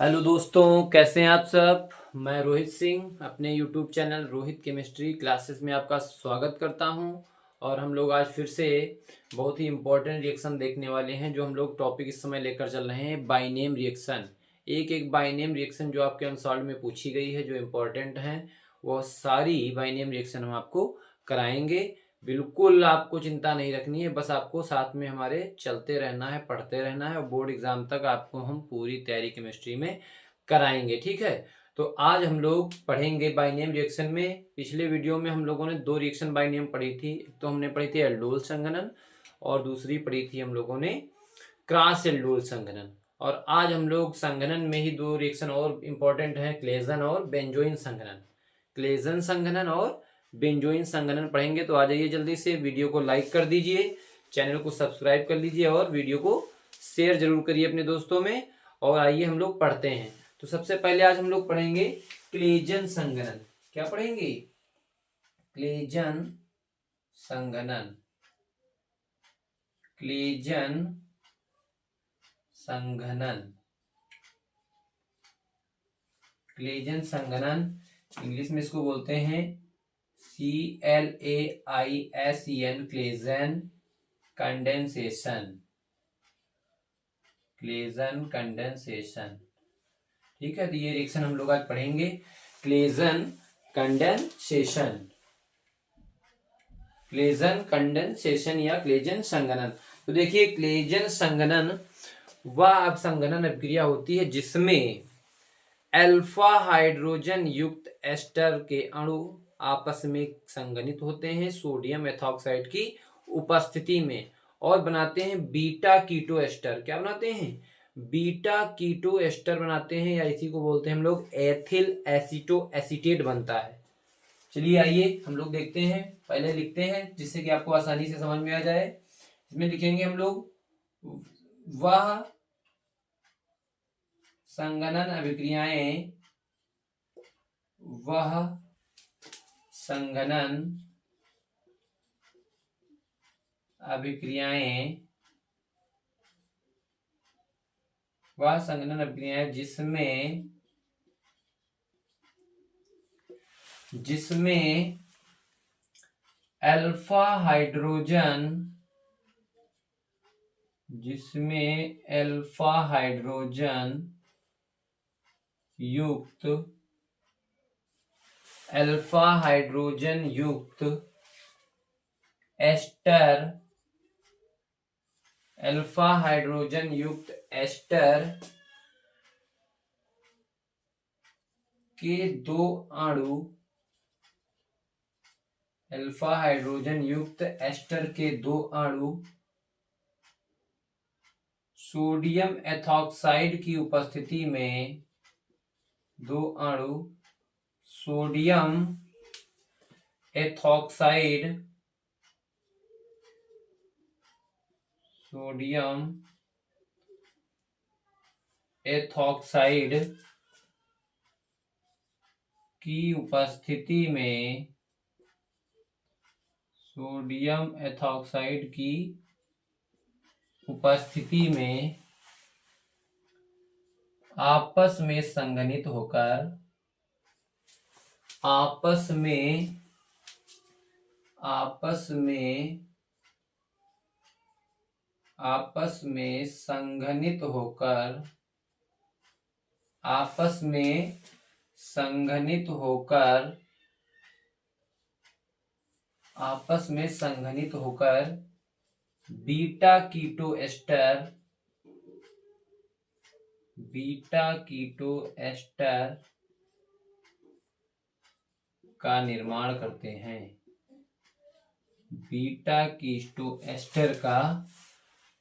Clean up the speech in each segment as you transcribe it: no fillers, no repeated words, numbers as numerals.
Hello दोस्तों, कैसे हैं आप सब। मैं रोहित सिंह अपने YouTube channel Rohit chemistry classes में आपका स्वागत करता हूं। और हम लोग आज फिर से बहुत ही इम्पोर्टेंट रिएक्शन देखने वाले हैं। जो हम लोग टॉपिक इस समय लेकर चल रहे हैं बाइनेम रिएक्शन। एक एक बाइनेम रिएक्शन जो आपके अनसॉल्व में पूछी गई है, जो इम्पोर्टेंट हैं, वो सारी बाइनेम रिएक्शन हम आपको कराएंगे। बिल्कुल आपको चिंता नहीं रखनी है, बस आपको साथ में हमारे चलते रहना है, पढ़ते रहना है और बोर्ड एग्जाम तक आपको हम पूरी तैयारी केमिस्ट्री में कराएंगे। ठीक है, तो आज हम लोग पढ़ेंगे बाइनेम रिएक्शन में। पिछले वीडियो में हम लोगों ने दो रिएक्शन बाइनेम पढ़ी थी। एक तो हमने पढ़ी थी एल्डोल संघनन और दूसरी पढ़ी थी हम लोगों ने क्रॉस एल्डोल संघनन। और आज हम लोग संघनन में ही दो रिएक्शन और इम्पोर्टेंट है, क्लेजन और बेंजोइन संघनन। क्लेजन संघनन और बेंजोइन संघनन पढ़ेंगे। तो आ जाइए जल्दी से, वीडियो को लाइक कर दीजिए, चैनल को सब्सक्राइब कर लीजिए और वीडियो को शेयर जरूर करिए अपने दोस्तों में। और आइए हम लोग पढ़ते हैं। तो सबसे पहले आज हम लोग पढ़ेंगे क्लेजन संघनन। क्या पढ़ेंगे? क्लेजन संघनन। क्लेजन संघनन। क्लेजन संघनन इंग्लिश में इसको बोलते हैं CLAISEN, Claisen condensation. Claisen condensation. ठीक है, तो ये रिएक्शन हम लोग आज पढ़ेंगे, क्लेजन कंडेंसेशन। क्लेजन कंडेंसेशन या क्लेजन संघनन। तो देखिए, क्लेजन संघनन वह संघनन अभिक्रिया होती है जिसमें अल्फा हाइड्रोजन युक्त एस्टर के अणु आपस में संघनित होते हैं सोडियम एथॉक्साइड की उपस्थिति में और बनाते हैं बीटा कीटो एस्टर। क्या बनाते हैं? बीटा कीटो एस्टर बनाते हैं, या इसी को बोलते हैं हम लोग एथिल एसीटो एसीटेट बनता है। चलिए आइए हम लोग देखते हैं। पहले लिखते हैं जिससे कि आपको आसानी से समझ में आ जाए। इसमें लिखेंगे हम लोग वह संघनन अभिक्रियाएं, वह संघनन अभिक्रियाएं, वह संघनन अभिक्रियाएं जिसमें अल्फा हाइड्रोजन युक्त एस्टर के दो अणु अल्फा हाइड्रोजन युक्त एस्टर के दो अणु सोडियम एथॉक्साइड की उपस्थिति में सोडियम एथॉक्साइड की उपस्थिति में आपस में संघनित होकर बीटा कीटो एस्टर का निर्माण करते हैं। बीटा कीटो एस्टर का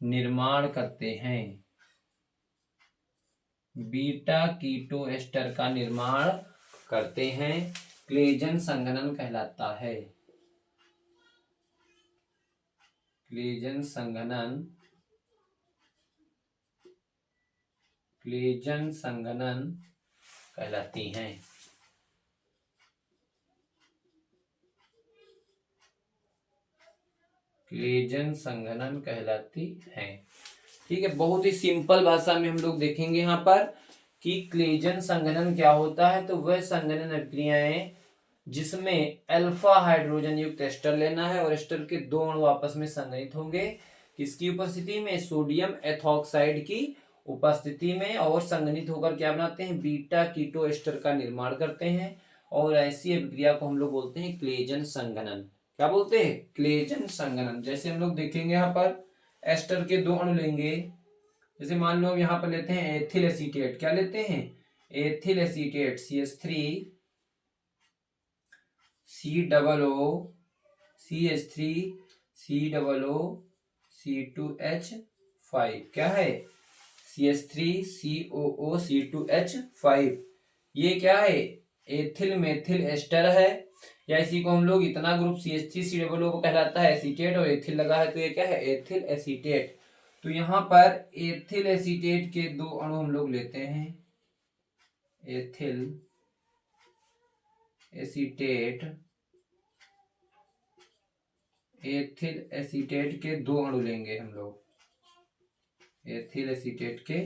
निर्माण करते हैं। बीटा कीटो एस्टर का निर्माण करते हैं। क्लेजन संघनन कहलाता है। क्लेजन संघनन कहलाती हैं। क्लेजन संघनन कहलाती हैं। ठीक है, बहुत ही सिंपल भाषा में हम लोग देखेंगे यहाँ पर कि क्लेजन संघनन क्या होता है। तो वह संघनन अभिक्रियाएं जिसमें अल्फा हाइड्रोजन युक्त एस्टर लेना है और एस्टर के दो अणु आपस में संघनित होंगे, किसकी उपस्थिति में, सोडियम एथॉक्साइड की उपस्थिति में, और संघनित होकर क्या बनाते हैं, बीटा कीटो एस्टर का निर्माण करते हैं। और ऐसी अभिक्रिया को हम लोग बोलते हैं क्लेजन संघनन। क्या बोलते हैं, क्लेजन संघनन। जैसे हम लोग देखेंगे यहाँ पर एस्टर के दो अणु लेंगे, जैसे मान लो यहाँ पर लेते हैं एथिल एसीटेट। क्या लेते हैं, ethyl acetate CH3 COO CH3 COO C2H5। क्या है, CH3 COO C2H5। ये क्या है, एथिल मेथिल एस्टर है, या इसी को हम लोग इतना ग्रुप CH3 COO को कहलाता है एसीटेट, और एथिल लगा है तो ये क्या है, एथिल एसीटेट। तो यहाँ पर एथिल एसीटेट के दो अणु हम लोग लेते हैं, एथिल एसीटेट, एथिल एसीटेट के दो अणु लेंगे हम लोग, एथिल एसीटेट के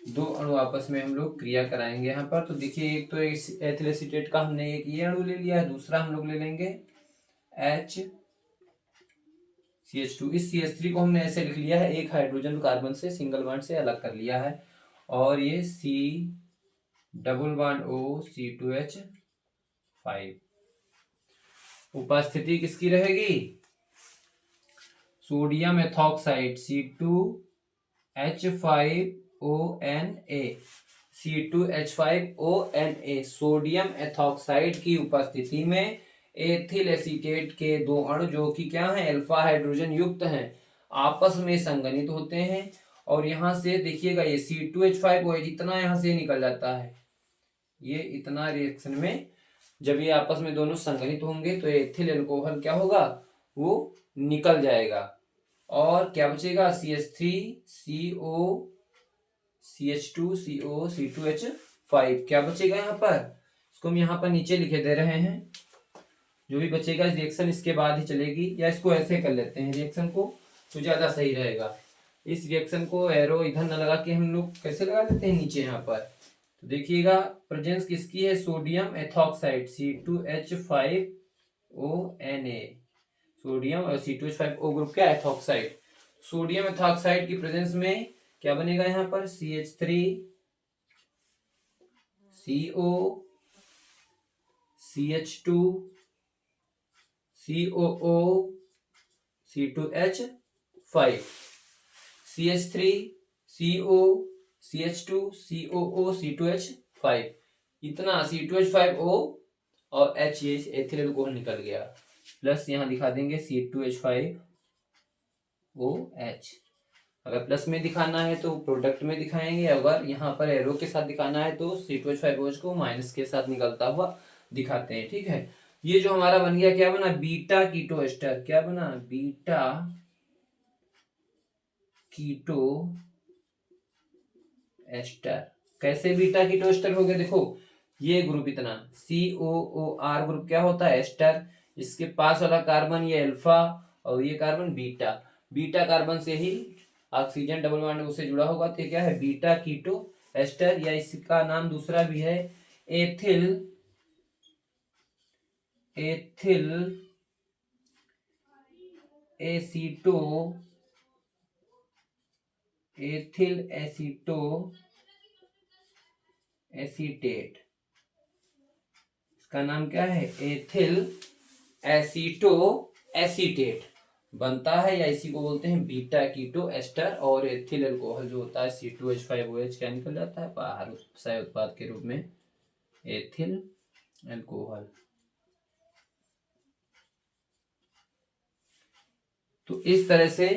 दो अणु आपस में हम लोग क्रिया कराएंगे यहाँ पर। तो देखिए एक तो एथिल एसीटेट का हमने एक ये अणु ले लिया है, दूसरा हम लोग ले लेंगे CH2। इस CH3 को हमने ऐसे लिख लिया है, एक हाइड्रोजन कार्बन से सिंगल बॉन्ड से अलग कर लिया है, और ये C+O C2H5। उपस्थिति किसकी रहेगी, sodium ethoxide C2H5ONA, C2H5ONA sodium ethoxide की उपस्थिति में एथिल एसीटेट के दो अणु जो कि क्या हैं, अल्फा हाइड्रोजन युक्त हैं, आपस में संघनित होते हैं। और यहां से देखिएगा ये C2H5OH इतना यहां से निकल जाता है, ये इतना रिएक्शन में जब ये आपस में दोनों संघनित होंगे तो एथिल अल्कोहल क्या होगा, वो निकल जाएगा। और क्या बचेगा, CH3CO CH2CO C2H5। क्या बचेगा यहाँ पर, इसको हम यहाँ पर नीचे लिखे दे रहे हैं, जो भी बचेगा रिएक्शन इसके बाद ही चलेगी, या इसको ऐसे कर लेते हैं रिएक्शन को तो ज्यादा सही रहेगा। इस रिएक्शन को एरो इधर न लगा के हम लोग कैसे लगा देते हैं, नीचे यहाँ पर। तो देखिएगा प्रेजेंस किसकी है, सोडियम एथॉक्साइड C2H5ONA, सोडियम और C2H5O ग्रुप का एथॉक्साइड, सोडियम एथॉक्साइड की प्रेजेंस में क्या बनेगा यहाँ पर, CH3CO CH2 COO C2H5, CH3CO CH2 COO C2H5, इतना C2H5O और H ये एथिल अल्कोहल निकल गया, प्लस यहाँ दिखा देंगे C2H5OH। अगर प्लस में दिखाना है तो प्रोडक्ट में दिखाएंगे, अगर यहाँ पर एरो के साथ दिखाना है तो C2H5OH को माइनस के साथ निकलता हुआ दिखाते हैं। ठीक है, ये जो हमारा बन गया क्या बना, बीटा कीटो एस्टर। क्या बना, बीटा कीटो एस्टर। कैसे बीटा कीटो एस्टर हो गया, देखो ये ग्रुप इतना COOR ग्रुप क्या होता है, एस्टर, इसके पास वाला कार्बन ये अल्फा और ये कार्बन बीटा, बीटा कार्बन से ही ऑक्सीजन डबल बॉन्ड उससे जुड़ा होगा, तो क्या है बीटा कीटो एस्टर, या इसका नाम दूसरा भी है एथिल एसीटो एसीटेट। इसका नाम क्या है, एथिल एसीटो एसीटेट बनता है, या इसी को बोलते हैं बीटा कीटो एस्टर। और एथिल अल्कोहल जो होता है C2H5OH क्या निकल जाता है बाहर सह उत्पाद के रूप में, एथिल अल्कोहल। तो इस तरह से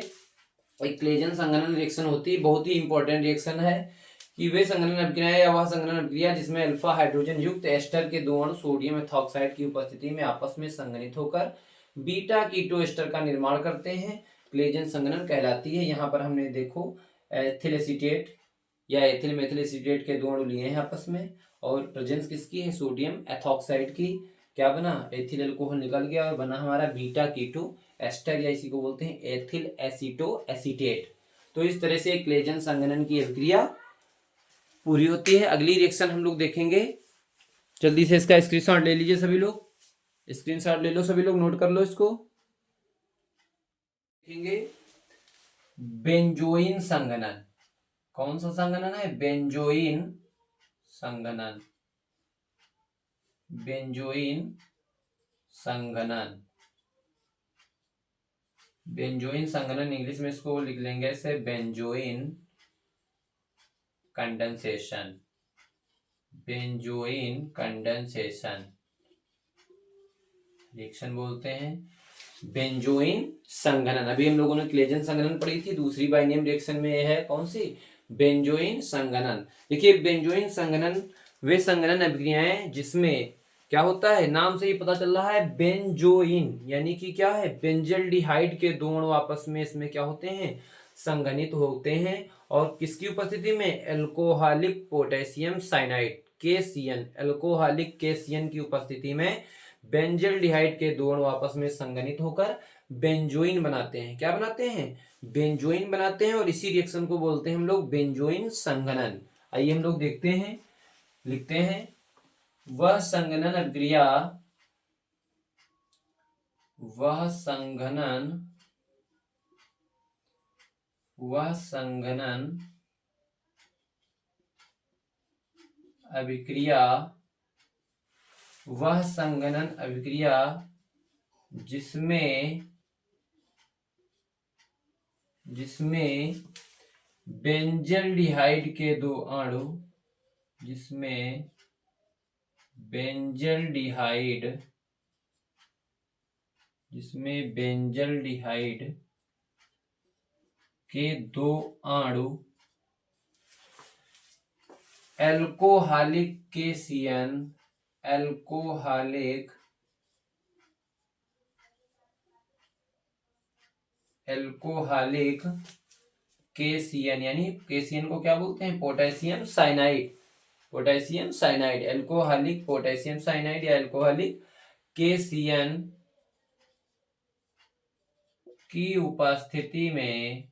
एक क्लेजन संघनन रिएक्शन होती है, बहुत ही इंपॉर्टेंट रिएक्शन है कि वे संघनन अभिक्रिया या वह संघनन अभिक्रिया जिसमें अल्फा हाइड्रोजन युक्त एस्टर के दो अणु सोडियम एथॉक्साइड की उपस्थिति में आपस में संघनित होकर बीटा कीटो एस्टर का निर्माण करते हैं, क्लेजन संघनन कहलाती है। यहाँ पर हमने देखो एथिल एसीटेट या एथिल मेथिल एसीटेट के दो अणु लिए हैं आपस में, और प्रेजेंस किसकी है, सोडियम एथॉक्साइड की। क्या बना, एथिल अल्कोहल निकल गया और बना हमारा बीटा कीटो एस्टर, या इसी को बोलते हैं एथिल एसीटो एसीटेट। तो इस तरह से क्लेजन संघनन की अभिक्रिया पूरी होती है। अगली रिएक्शन हम लोग देखेंगे, जल्दी से इसका स्क्रीनशॉट ले लीजिए सभी लोग, स्क्रीनशॉट ले लो सभी लोग, नोट कर लो इसको। देखेंगे बेंजोइन संघनन। कौन सा संघनन है? बेंजोइन संघनन। बेंजोइन संघनन। बेंजोइन संघनन इंग्लिश में इसको लिख लेंगे ऐसे, benzoin condensation. Benzoin condensation reaction बोलते हैं बेंजोइन संघनन। अभी हम लोगों ने क्लेजन संघनन पढ़ी थी, दूसरी बाइनेम रिएक्शन में यह है कौन सी? बेंजोइन संघनन। देखिए बेंजोइन संघनन वे संघनन अभिक्रियाएं जिसमें क्या होता है, नाम से ही पता चल रहा है, बेंजोइन यानी कि क्या है, बेंजल्डिहाइड के दो अणु आपस में इसमें क्या होते हैं, संघनित होते हैं। और किसकी उपस्थिति में? Alcoholic potassium cyanide KCN, alcoholic KCN की उपस्थिति में बेंजल्डिहाइड के दो अणु आपस में संघनित होकर बेंजोइन बनाते हैं। क्या बनाते हैं? बेंजोइन बनाते हैं। और इसी रिएक्शन को बोलते हैं हम लोग बेंजोइन संघनन। आइए हम लोग देखते हैं, लिखते हैं, वह संघनन अभिक्रिया, वह संघनन अभिक्रिया, वह संघनन अभिक्रिया जिसमें बेंजल्डिहाइड के दो अणु, जिसमें बेंजल्डिहाइड के दो अणु एल्कोहलिक KCN, एल्कोहलिक KCN यानी KCN को क्या बोलते हैं? Potassium cyanide. Potassium cyanide, alcoholic potassium cyanide या एल्कोहलिक KCN की उपस्थिति में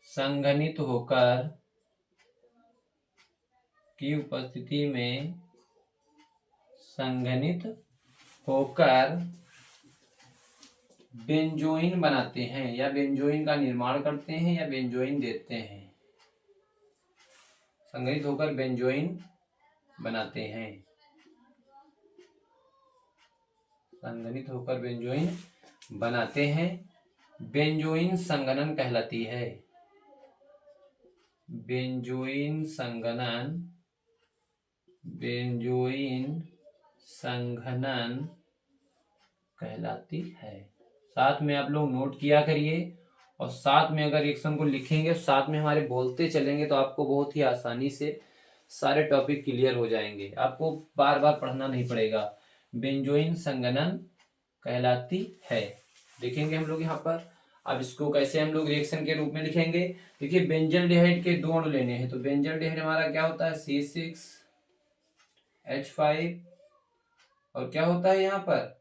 संघनित होकर बेंजोइन बनाते हैं, या बेंजोइन का निर्माण करते हैं, या बेंजोइन देते हैं। संघनित होकर बेंजोइन बनाते हैं, संघनित होकर बेंजोइन बनाते हैं। बेंजोइन संघनन कहलाती है, बेंजोइन संघनन कहलाती है। साथ में आप लोग नोट किया करिए, और साथ में अगर रिएक्शन को लिखेंगे, साथ में हमारे बोलते चलेंगे, तो आपको बहुत ही आसानी से सारे टॉपिक क्लियर हो जाएंगे, आपको बार बार पढ़ना नहीं पड़ेगा। बेंजोइन संघनन कहलाती है। देखेंगे हम लोग यहाँ पर। अब इसको कैसे हम लोग रिएक्शन के रूप में लिखेंगे? देखिए बेंजल्डिहाइड के दो अणु लेने हैं, तो बेंजल्डिहाइड हमारा क्या होता है? C6H5, और क्या होता है यहाँ पर?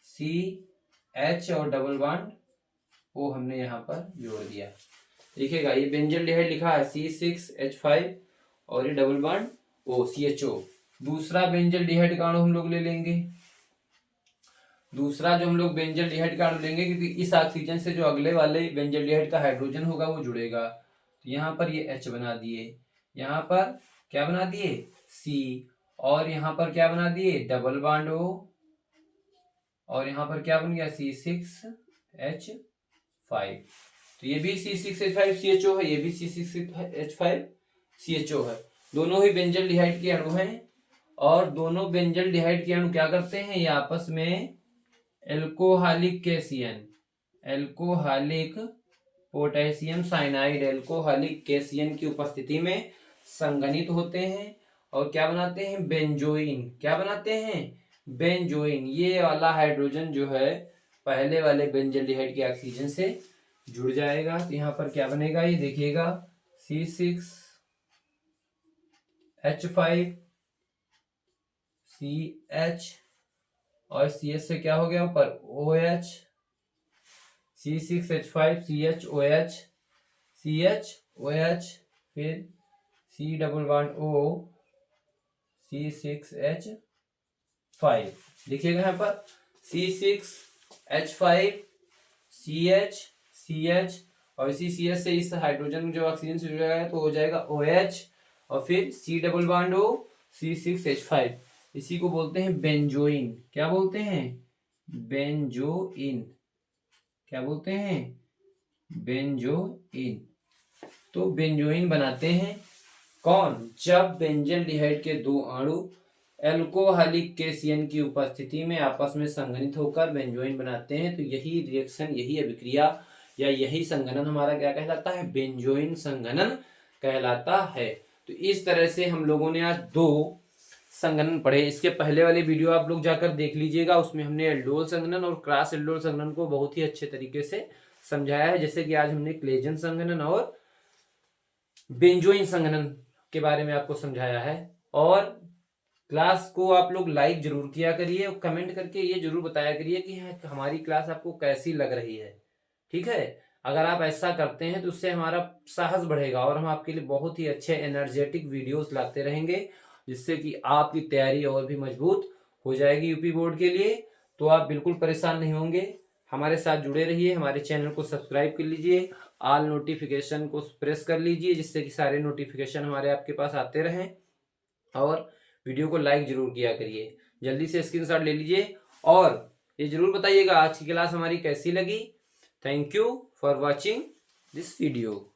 CH और डबल बॉन्ड O हमने यहाँ पर जोड़ दिया। देखिएगा ये बेंजल्डिहाइड लिखा है C6H5 और ये डबल बॉन्ड O CHO। दूसरा बेंजल्डिहाइड का अणु हम लोग ले लेंगे, दूसरा जो हम लोग बेंजल्डिहाइड का अणु लेंगे, क्योंकि इस ऑक्सीजन से जो अगले वाले बेंजल्डिहाइड का हाइड्रोजन होगा वो जुड़ेगा। तो यहाँ पर ये H बना दिए, यहाँ पर क्या बना दिए? C, और यहाँ पर क्या बना दिए? डबल बॉन्ड O, और यहाँ पर क्या बन गया? C6H5। तो ये भी C6H5 CHO है, ये भी C6H5 CHO है। दोनों ही बेंजल्डिहाइड के अणु हैं, और दोनों बेंजल्डिहाइड के अणु क्या करते हैं? ये आपस में alcoholic KCN, alcoholic potassium cyanide, alcoholic KCN की उपस्थिति में संघनित होते हैं, और क्या बनाते हैं? बेंजोइन। क्या बनाते हैं? बेंजोइन। ये वाला हाइड्रोजन जो है पहले वाले बेंजल्डिहाइड के ऑक्सीजन से जुड़ जाएगा। तो यहाँ पर क्या बनेगा? ये देखिएगा C6H5 CH, और CH से क्या हो गया ऊपर? OH, C6H5 CHOH CHOH, फिर C double bond O C6H5। देखिएगा यहाँ पर C6H5 CH और इसी CH से इस हाइड्रोजन जो ऑक्सीजन से जुड़ा है तो हो जाएगा OH, और फिर C double bond O C6H5। इसी को बोलते हैं बेंजोइन। क्या बोलते हैं? बेंजोइन। क्या बोलते हैं? बेंजोइन। तो बेंजोइन बनाते हैं कौन? जब बेंजल्डिहाइड के दो अणु एल्कोहलिक केशियन की उपस्थिति में आपस में संघनित होकर बेंजोइन बनाते हैं। तो यही रिएक्शन, यही अभिक्रिया या यही संघनन हमारा क्या कहलाता है? बेंजोइन संघनन कहलाता है। तो इस तरह से हम लोगों ने आज 2 संघनन पढ़े। इसके पहले वाली वीडियो आप लोग जाकर देख लीजिएगा, उसमें हमने एल्डोल संघनन और क्रॉस एल्डोल संघनन को बहुत ही अच्छे तरीके से समझाया है। जैसे कि आज हमने क्लेजन संघनन और बेंजोइन संघनन के बारे में आपको समझाया है। और क्लास को आप लोग लाइक जरूर किया करिए और कमेंट करके ये जरूर बताया करिए कि हमारी क्लास आपको कैसी लग रही है। ठीक है, अगर आप ऐसा करते हैं तो उससे हमारा साहस बढ़ेगा और हम आपके लिए बहुत ही अच्छे एनर्जेटिक वीडियोस लाते रहेंगे, जिससे कि आपकी तैयारी और भी मजबूत हो जाएगी यूपी बोर्ड के लिए। तो आप बिल्कुल परेशान नहीं होंगे, हमारे साथ जुड़े रहिए। हमारे चैनल को सब्सक्राइब कर लीजिए, ऑल नोटिफिकेशन को प्रेस कर लीजिए, जिससे कि सारे नोटिफिकेशन हमारे आपके पास आते रहें। और वीडियो को लाइक जरूर किया करिए, जल्दी से स्क्रीनशॉट ले लीजिए और ये जरूर बताइएगा आज की क्लास हमारी कैसी लगी। Thank you for watching this video.